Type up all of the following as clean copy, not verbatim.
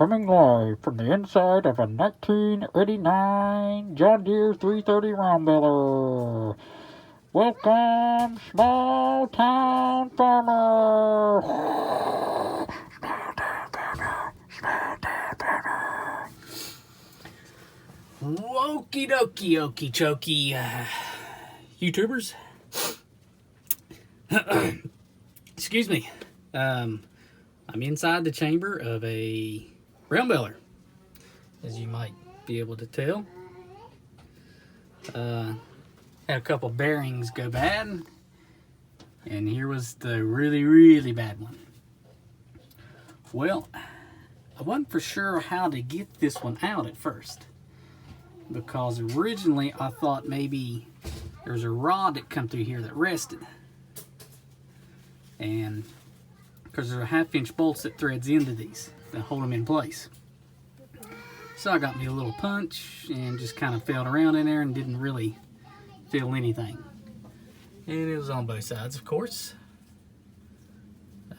Coming live from the inside of a 1989 John Deere 330 round baler. Welcome, small town farmer. Small town farmer. Small town farmer. Okie dokie, okie chokie, YouTubers. Excuse me. I'm inside the chamber of a round baler, as you might be able to tell. Had a couple bearings go bad, and here was the really bad one. Well, I wasn't for sure how to get this one out at first, because originally I thought maybe there's a rod that come through here that rested, and because there's a 1/2-inch bolts that threads into these that hold them in place. So I got me a little punch and just kind of felt around in there and didn't really feel anything. And it was on both sides, of course.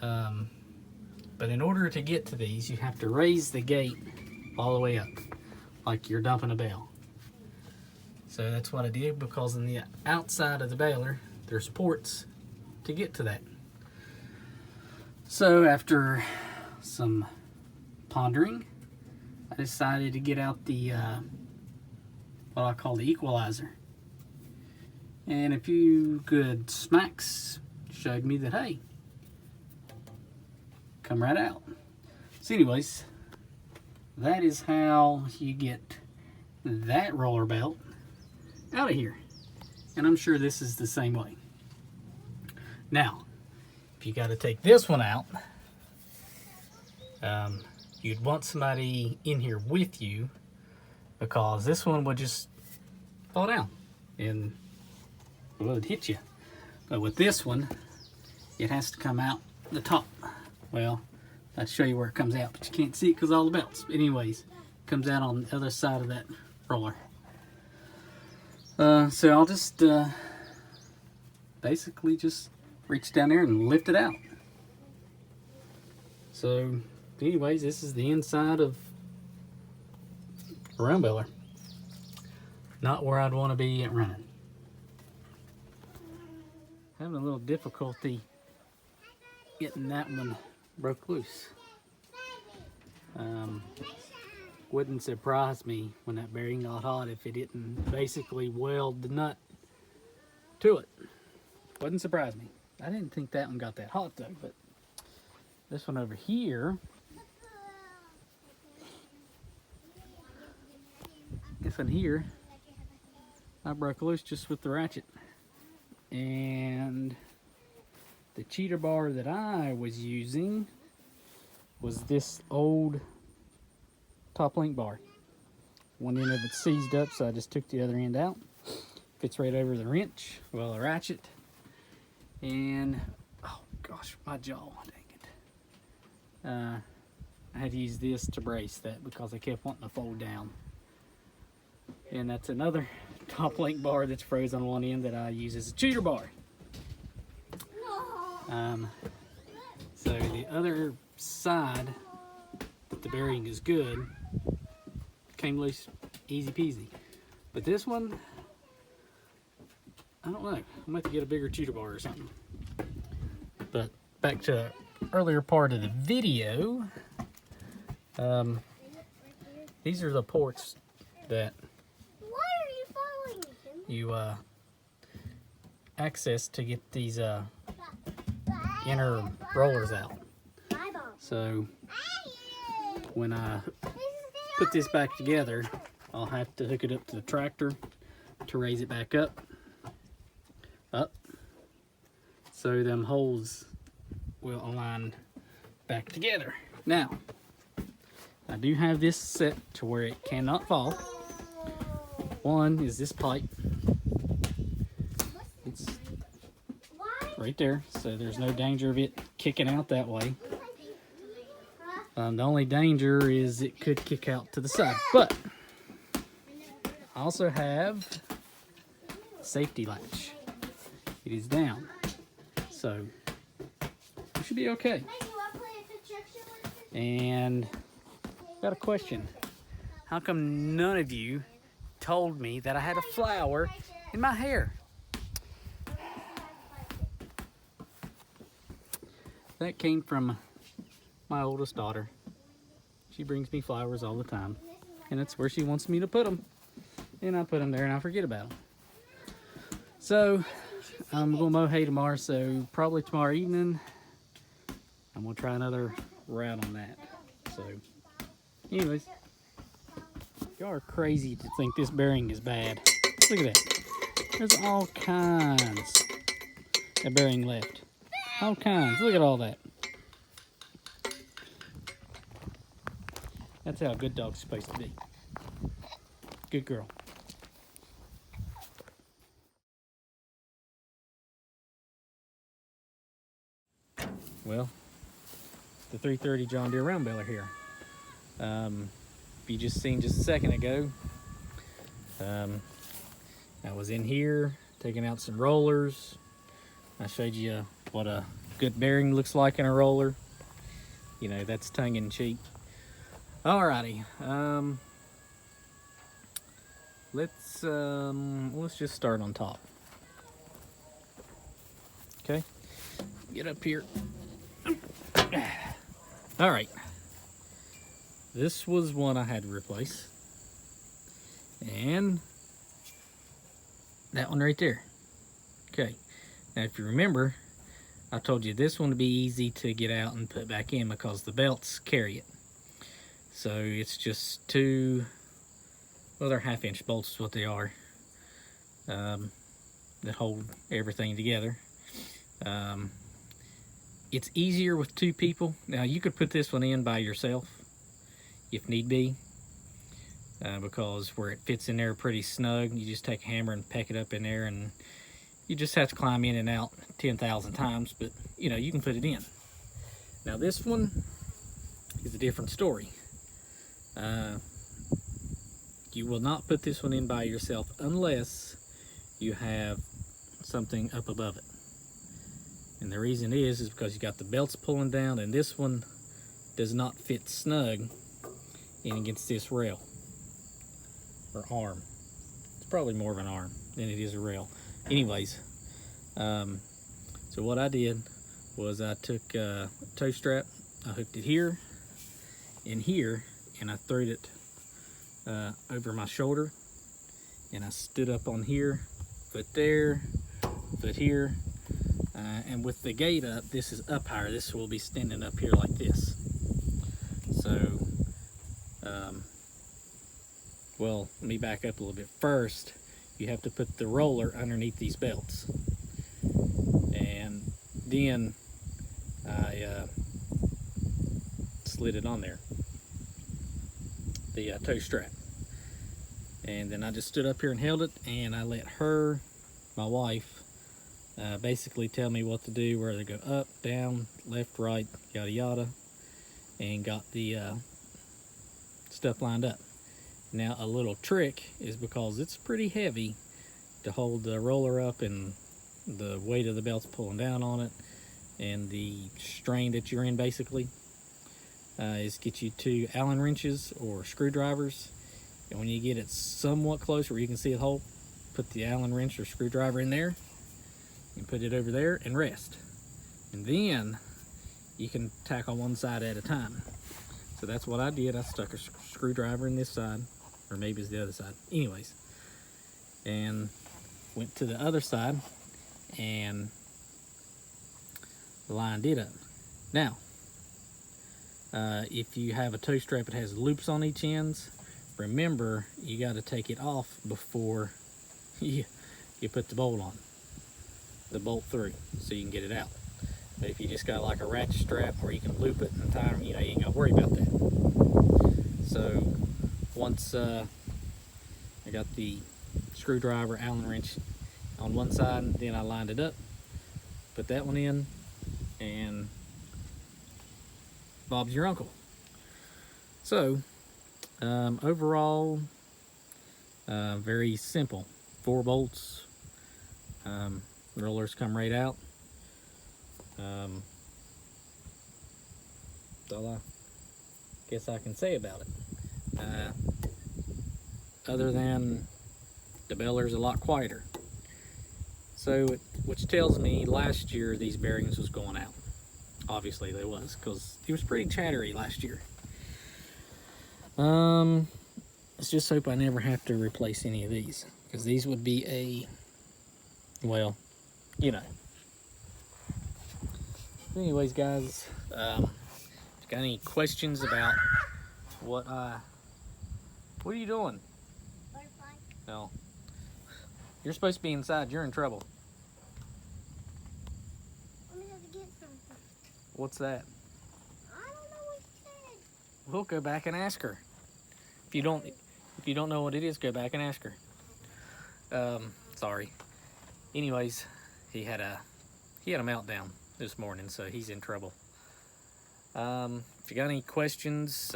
But in order to get to these, you have to raise the gate all the way up, like you're dumping a bale. So that's what I did, because on the outside of the baler, there's ports to get to that. So after some pondering, I decided to get out the what I call the equalizer. And a few good smacks showed me that, hey, come right out. So anyways, that is how you get that roller belt out of here. And I'm sure this is the same way. Now, if you got to take this one out, you'd want somebody in here with you, because this one would just fall down and it would hit you. But with this one, it has to come out the top. Well, I'll show you where it comes out, but you can't see it because all the belts. But anyways, it comes out on the other side of that roller. So I'll just basically just reach down there and lift it out. So anyways, this is the inside of a round baler. Not where I'd want to be at running. Having a little difficulty getting that one broke loose. Wouldn't surprise me when that bearing got hot if it didn't basically weld the nut to it. Wouldn't surprise me. I didn't think that one got that hot though, but this one over here, this one here, I broke loose just with the ratchet. And the cheater bar that I was using was this old top link bar. One end of it seized up, so I just took the other end out. Fits right over the wrench, well, the ratchet. And oh gosh, my jaw, dang it. I had to use this to brace that because I kept wanting to fold down. And that's another top link bar that's froze on one end that I use as a cheater bar. So the other side that the bearing is good came loose easy peasy. But this one, I don't know. I'm gonna have to get a bigger cheater bar or something. But back to the earlier part of the video. These are the ports that you access to get these inner rollers out. So when I put this back together, I'll have to hook it up to the tractor to raise it back up, so them holes will align back together. Now, I do have this set to where it cannot fall. One is this pipe. It's right there, so there's no danger of it kicking out that way. The only danger is it could kick out to the side. But I also have a safety latch. It is down, so it should be okay. And got a question. How come none of you told me that I had a flower in my hair? That came from my oldest daughter. She brings me flowers all the time, and that's where she wants me to put them. And I put them there and I forget about them. So I'm gonna mow hay tomorrow, so probably tomorrow evening I'm gonna try another route on that. So anyways, y'all are crazy to think this bearing is bad. Look at that. There's all kinds of bearing left. All kinds. Look at all that. That's how a good dog's supposed to be. Good girl. Well, the 330 John Deere round baler here. If you just seen just a second ago, I was in here taking out some rollers. I showed you what a good bearing looks like in a roller. You know, that's tongue in cheek. Alrighty, let's just start on top. Okay, get up here. All right, this was one I had to replace, and that one right there. Okay, now if you remember, I told you this one would be easy to get out and put back in because the belts carry it. So it's just two, well, they're 1/2-inch bolts is what they are, that hold everything together. It's easier with two people. Now you could put this one in by yourself if need be, because where it fits in there pretty snug, you just take a hammer and peck it up in there, and you just have to climb in and out 10,000 times, but you know, you can put it in. Now this one is a different story. You will not put this one in by yourself unless you have something up above it. And the reason is because you got the belts pulling down, and this one does not fit snug in against this rail or arm. It's probably more of an arm than it is a rail. Anyways, so what I did was I took a toe strap, I hooked it here and here, and I threw it over my shoulder, and I stood up on here, foot there, foot here, and with the gate up, this is up higher. This will be standing up here like this. So, well, let me back up a little bit. First, you have to put the roller underneath these belts, and then I slid it on there, the toe strap, and then I just stood up here and held it, and I let her, my wife, basically tell me what to do, where to go up, down, left, right, yada yada, and got the stuff lined up. Now a little trick is, because it's pretty heavy to hold the roller up, and the weight of the belt's pulling down on it, and the strain that you're in basically, is get you 2 Allen wrenches or screwdrivers, and when you get it somewhat close where you can see the hole, put the Allen wrench or screwdriver in there and put it over there and rest, and then you can tackle one side at a time. So that's what I did. I stuck a screwdriver in this side, or maybe it's the other side, anyways, and went to the other side and lined it up. Now, if you have a toe strap that has loops on each ends, remember you got to take it off before you put the bolt on, the bolt through, so you can get it out. But if you just got like a ratchet strap where you can loop it and tie them, you know, you ain't got to worry about that. So once I got the screwdriver, Allen wrench on one side, then I lined it up, put that one in, and Bob's your uncle. So overall, very simple. 4 bolts, rollers come right out. That's all I guess I can say about it. Other than the baler's a lot quieter. So, which tells me last year these bearings was going out. Obviously they was, because it was pretty chattery last year. Let's just hope I never have to replace any of these, because these would be a, well, you know. Anyways, guys, if you got any questions about what are you doing? Butterfly. No. You're supposed to be inside. You're in trouble. I'm gonna have to get something. What's that? I don't know what you said. We'll go back and ask her. If you don't know what it is, go back and ask her. Sorry. Anyways, he had a meltdown this morning, so he's in trouble. If you got any questions,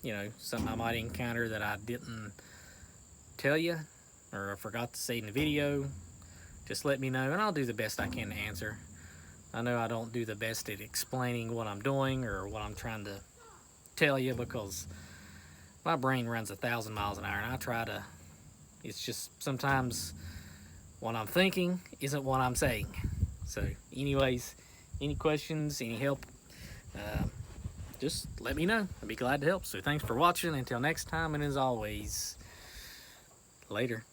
you know, something I might encounter that I didn't tell you or I forgot to say in the video, just let me know and I'll do the best I can to answer. I know I don't do the best at explaining what I'm doing or what I'm trying to tell you, because my brain runs 1,000 miles an hour and I try to, it's just sometimes what I'm thinking isn't what I'm saying. So anyways, any questions, any help, just let me know. I'd be glad to help. So thanks for watching. Until next time, and as always, later.